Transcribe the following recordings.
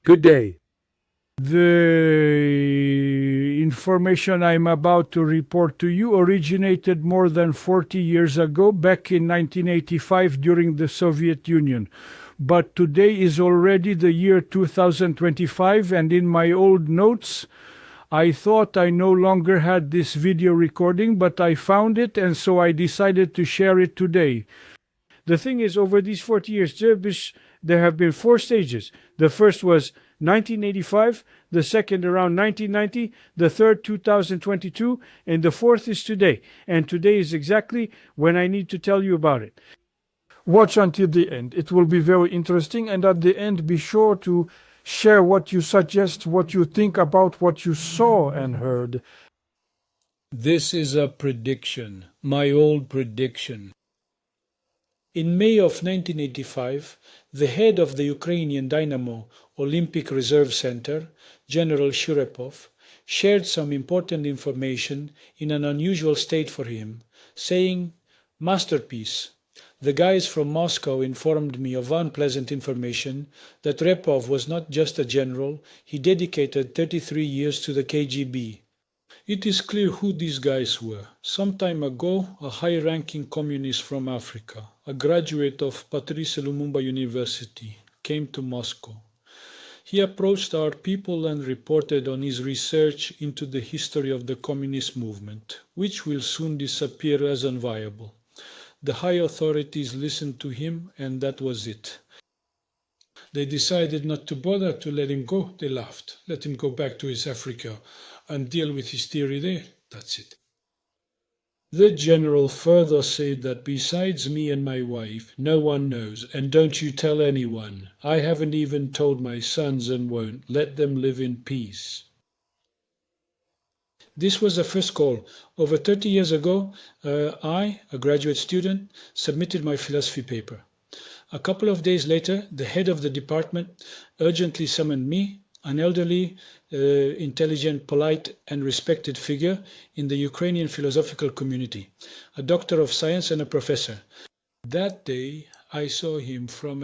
Good day. The information I'm about to report to you originated more than 40 years ago, back in 1985 during the Soviet Union. But today is already the year 2025, and in my old notes, I thought I no longer had this video recording, but I found it, and so I decided to share it today. The thing is, over these 40 years, there have been four stages. The first was 1985, the second around 1990, the third 2022, and the fourth is today. And today is exactly when I need to tell you about it. Watch until the end. It will be very interesting, and at the end, be sure to share what you suggest, what you think about what you saw and heard. This is a prediction, my old prediction. In May of 1985, the head of the Ukrainian Dynamo Olympic Reserve Center, General Shurepov, shared some important information in an unusual state for him, saying, "Masterpiece. The guys from Moscow informed me of unpleasant information that Repov was not just a general, he dedicated 33 years to the KGB. It is clear who these guys were. Some time ago, a high-ranking communist from Africa, a graduate of Patrice Lumumba University, came to Moscow. He approached our people and reported on his research into the history of the communist movement, which will soon disappear as unviable. The high authorities listened to him, and that was it. They decided not to bother to let him go. They laughed. Let him go back to his Africa and deal with his theory there. That's it." The general further said that besides me and my wife, no one knows, and don't you tell anyone. I haven't even told my sons and won't. Let them live in peace. This was the first call. Over 30 years ago, I, a graduate student, submitted my philosophy paper. A couple of days later, the head of the department urgently summoned me, an elderly, intelligent, polite, and respected figure in the Ukrainian philosophical community, a doctor of science and a professor. That day, I saw him from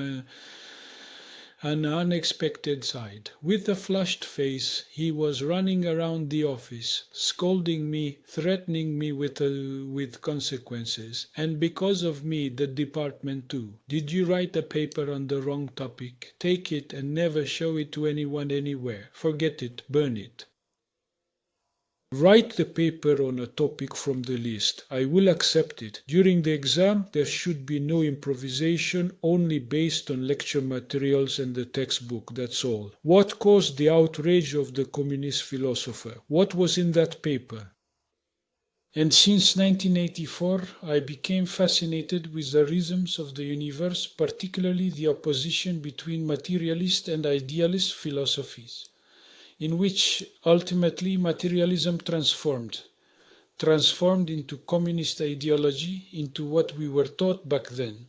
an unexpected side. With a flushed face, he was running around the office, scolding me, threatening me with consequences. And because of me, the department too. "Did you write a paper on the wrong topic? Take it and never show it to anyone anywhere. Forget it, burn it. Write the paper on a topic from the list. I will accept it. During the exam, there should be no improvisation, only based on lecture materials and the textbook, that's all. What caused the outrage of the communist philosopher? What was in that paper?" And since 1984, I became fascinated with the rhythms of the universe, particularly the opposition between materialist and idealist philosophies, in which ultimately materialism transformed into communist ideology, into what we were taught back then,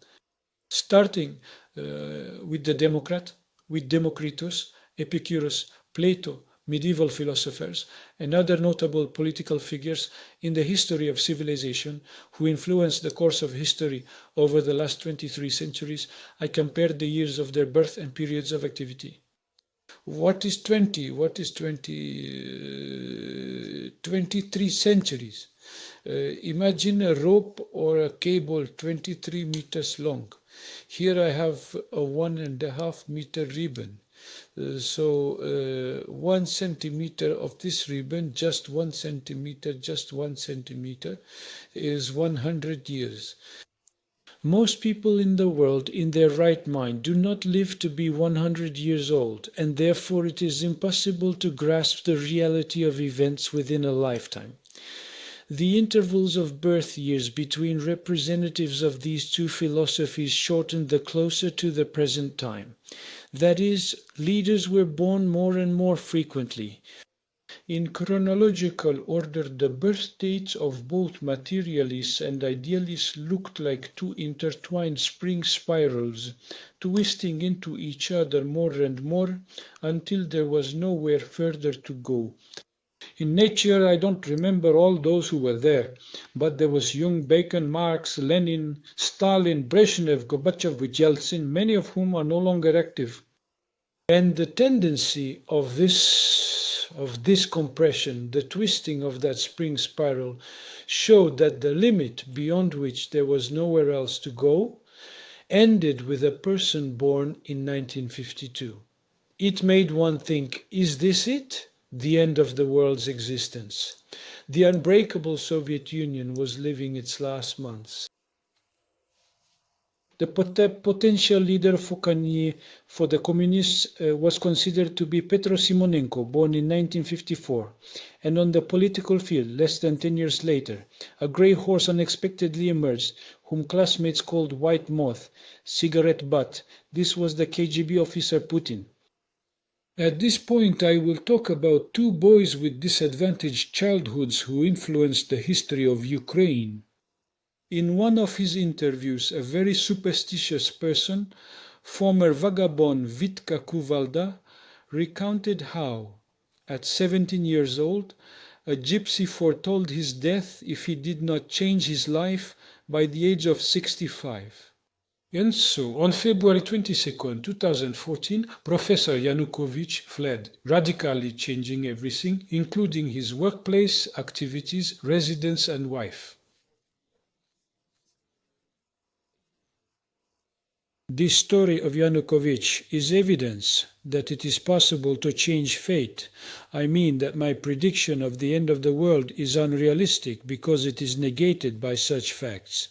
starting with the Democrat, with Democritus, Epicurus, Plato, medieval philosophers, and other notable political figures in the history of civilization who influenced the course of history over the last 23 centuries. I compared the years of their birth and periods of activity. What is 20? What is 20? 23 centuries. Imagine a rope or a cable 23 meters long. Here I have a 1.5 meter ribbon. So 1 centimeter of this ribbon, just 1 centimeter, is 100 years. Most people in the world in their right mind do not live to be 100 years old, and therefore it is impossible to grasp the reality of events within a lifetime. The intervals of birth years between representatives of these two philosophies shortened the closer to the present time. That is, leaders were born more and more frequently. In chronological order, the birth dates of both materialists and idealists looked like two intertwined spring spirals, twisting into each other more and more until there was nowhere further to go. In nature, I don't remember all those who were there, but there was Jung, Bacon, Marx, Lenin, Stalin, Brezhnev, Gorbachev, Yeltsin, many of whom are no longer active. And the tendency of this compression, the twisting of that spring spiral, showed that the limit beyond which there was nowhere else to go ended with a person born in 1952. It made one think, is this it? The end of the world's existence. The unbreakable Soviet Union was living its last months. The potential leader for the communists was considered to be Petro Simonenko, born in 1954. And on the political field, less than 10 years later, a grey horse unexpectedly emerged, whom classmates called White Moth, cigarette butt. This was the KGB officer Putin. At this point, I will talk about two boys with disadvantaged childhoods who influenced the history of Ukraine. In one of his interviews, a very superstitious person, former vagabond Vitka Kuvalda, recounted how, at 17 years old, a gypsy foretold his death if he did not change his life by the age of 65. And so, on February 22, 2014, Professor Yanukovych fled, radically changing everything, including his workplace, activities, residence, and wife. This story of Yanukovych is evidence that it is possible to change fate. I mean that my prediction of the end of the world is unrealistic because it is negated by such facts.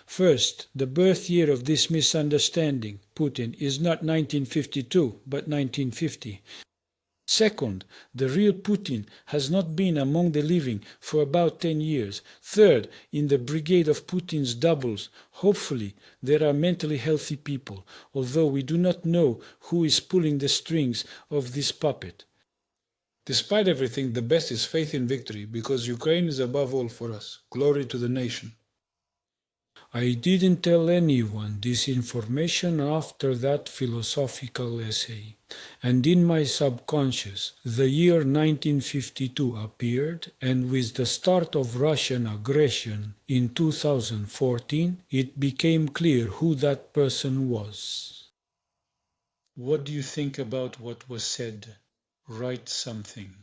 First, the birth year of this misunderstanding, Putin, is not 1952, but 1950. Second, the real Putin has not been among the living for about 10 years. Third, in the brigade of Putin's doubles, hopefully there are mentally healthy people, although we do not know who is pulling the strings of this puppet. Despite everything, the best is faith in victory, because Ukraine is above all for us. Glory to the nation. I didn't tell anyone this information after that philosophical essay, and in my subconscious the year 1952 appeared, and with the start of Russian aggression in 2014 it became clear who that person was. What do you think about what was said? Write something.